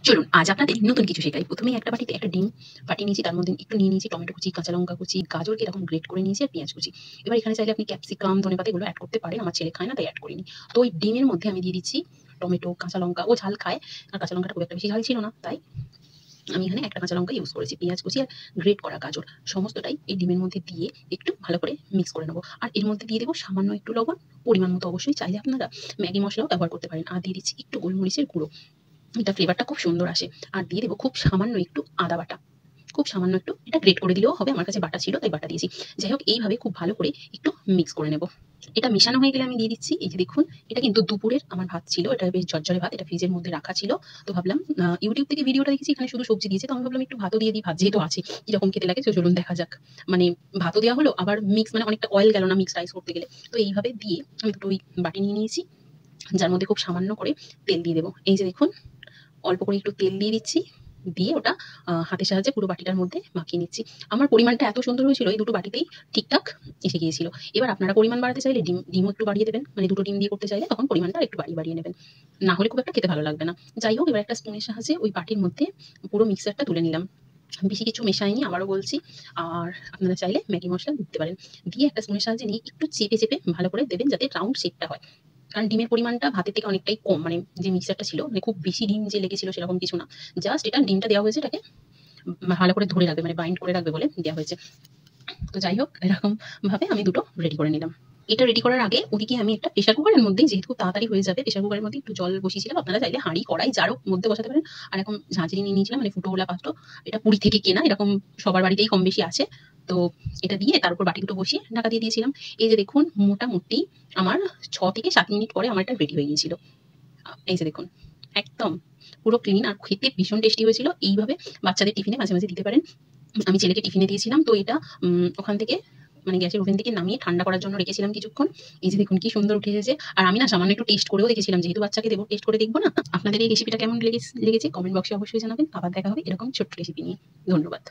চলুন আজ আপনাদের নতুন কিছু শেখাই। প্রথমেই একটা বাটিতে একটা ডিম ফাটিয়ে নিয়েছি, তার মধ্যে একটু নিয়ে নিয়েছি টমেটো কুচি, কাঁচা লঙ্কা কুচি, গাজরকে এরকম গ্রেট করে নিয়েছি আর পেঁয়াজ কুচি। এবার এখানে চাইলে আপনি ক্যাপসিকাম, ধনেপাতা এগুলো অ্যাড করতে পারেন। আমার ছেলে খায় না তাই অ্যাড করিনি। তো ওই ডিমের মধ্যে আমি দিয়ে দিচ্ছি টমেটো, কাঁচা লঙ্কা। ও ঝাল খায়, আর কাঁচা লঙ্কাটা খুব একটা বেশি ঝাল ছিল না, তাই আমি এখানে একটা কাঁচা লঙ্কা ইউজ করেছি। পেঁয়াজ কুচি আর গ্রেট করা গাজর সমস্তটাই এই ডিমের মধ্যে দিয়ে একটু ভালো করে মিক্স করে নেবো। আর এর মধ্যে দিয়ে দেবো সামান্য একটু লবণ, পরিমাণ মতো। অবশ্যই চাইলে আপনারা ম্যাগি মশলাও ব্যবহার করতে পারেন। আর দিয়ে দিচ্ছি একটু গোলমরিচের গুঁড়ো, এটা ফ্লেভারটা খুব সুন্দর আসে। আর দিয়ে দেবো খুব সামান্য একটু আদা বাটা, খুব সামান্য একটু, এটা গ্রেট করে দিলেও হবে, আমার কাছে বাটা ছিল তাই বাটা দিয়েছি। যাই হোক, এইভাবে খুব ভালো করে একটু মিক্স করে নেব। এটা মেশানো হয়ে গেলে আমি দিয়ে দিচ্ছি, এই যে দেখুন, এটা কিন্তু দুপুরের আমার ভাত ছিল, এটা বেশ ঝরঝরে ভাত, এটা ফ্রিজের মধ্যে রাখা ছিল। তো ভাবলাম ইউটিউব থেকে ভিডিওটা দেখেছি, এখানে শুধু সবজি দিয়েছে, তো আমি ভাবলাম একটু ভাতও দিয়ে দিই, ভাত যেহেতু আছে কিরকম খেতে লাগে, তো চলুন দেখা যাক। মানে ভাতও দেওয়া হলো, আবার মিক্স, মানে অনেকটা অয়েল গেল না মিক্স রাইস করতে গেলে। তো এইভাবে দিয়ে আমি দুটো ওই বাটি নিয়ে নিয়েছি, যার মধ্যে খুব সামান্য করে তেল দিয়ে দেবো। এই যে দেখুন, অল্প করে একটু তেল দিয়ে দিচ্ছি, দিয়ে ওটা হাতের সাহায্যে পুরো বাটিটার মধ্যে মাখিয়ে নিচ্ছি। আমার পরিমাণটা এত সুন্দর হয়েছিল, এই দুটো বাটিতেই ঠিকঠাক এসে গিয়েছিল। এবার আপনারা পরিমাণ বাড়াতে চাইলে ডিমও একটু বাড়িয়ে দেবেন, মানে দুটো ডিম দিয়ে করতে চাইলে তখন পরিমাণটা একটু বাড়িয়ে নেবেন, না হলে খুব একটা খেতে ভালো লাগবে না। যাই হোক, এবার একটা স্পুনের সাহায্যে ওই বাটির মধ্যে পুরো মিক্সারটা তুলে নিলাম। বেশি কিছু মেশাইনি, আবারও বলছি। আর আপনারা চাইলে ম্যাগি মশলা দিতে পারেন। দিয়ে একটা স্পুনের সাহায্যে নিয়ে একটু চেপে চেপে ভালো করে দেবেন, যাতে রাউন্ড শেপটা হয়। কারণ ডিমের পরিমাণটা ভাতের থেকে অনেকটাই কম, মানে যে মিক্সারটা ছিল, মানে খুব বেশি ডিম যে লেগেছিল সেরকম কিছু না। জাস্ট এটা ডিমটা দেওয়া হয়েছে, এটাকে ভালো করে ধরে রাখবে, মানে বাইন্ড করে রাখবে বলে দেওয়া হয়েছে। তো যাই হোক, এরকম ভাবে আমি দুটো রেডি করে নিলাম। এটা রেডি করার আগে ওদিকে আমি একটা প্রেসার কুকারের মধ্যে, যেহেতু খুব তাড়াতাড়ি হয়ে যাবে, প্রেসার কুকারের মধ্যে একটু জল বসিয়েছিলাম। আপনারা চাইলে হাঁড়ি, কড়াই, যারও মধ্যে বসাতে পারেন। আর এখন ঝাঁঝরি নিয়ে নিয়েছিলাম, মানে ফুটোওয়ালা পাত্র। এটা পুরী থেকে কেনা, এরকম সবার বাড়িতেই কম বেশি আছে। তো এটা দিয়ে তার উপর বাটি দুটো বসিয়ে ঢাকা দিয়ে দিয়েছিলাম। এই যে দেখুন, মোটামুটি আমার 6 থেকে 7 মিনিট পরে আমার এটা রেডি হয়ে গিয়েছিল। এই যে দেখুন, একদম পুরো ক্লিন, আর খেতে ভীষণ টেস্টি হয়েছিল। এইভাবে বাচ্চাদের টিফিনে মাঝে মাঝে দিতে পারেন। আমি ছেলেকে টিফিনে দিয়েছিলাম, তো এটা ওখান থেকে, মানে গ্যাসের ওভেন থেকে নামিয়ে ঠান্ডা করার জন্য রেখেছিলাম কিছুক্ষণ। এই যে দেখুন কি সুন্দর উঠে এসেছে। আর আমি না সামান্য একটু টেস্ট করেও দেখেছিলাম, যেহেতু বাচ্চাকে দেবো, টেস্ট করে দেখবো না। আপনাদের এই রেসিপিটা কেমন লেগেছে কমেন্ট বক্সে অবশ্যই জানাবেন। আবার দেখা হবে এরকম ছোট্ট রেসিপি নিয়ে। ধন্যবাদ।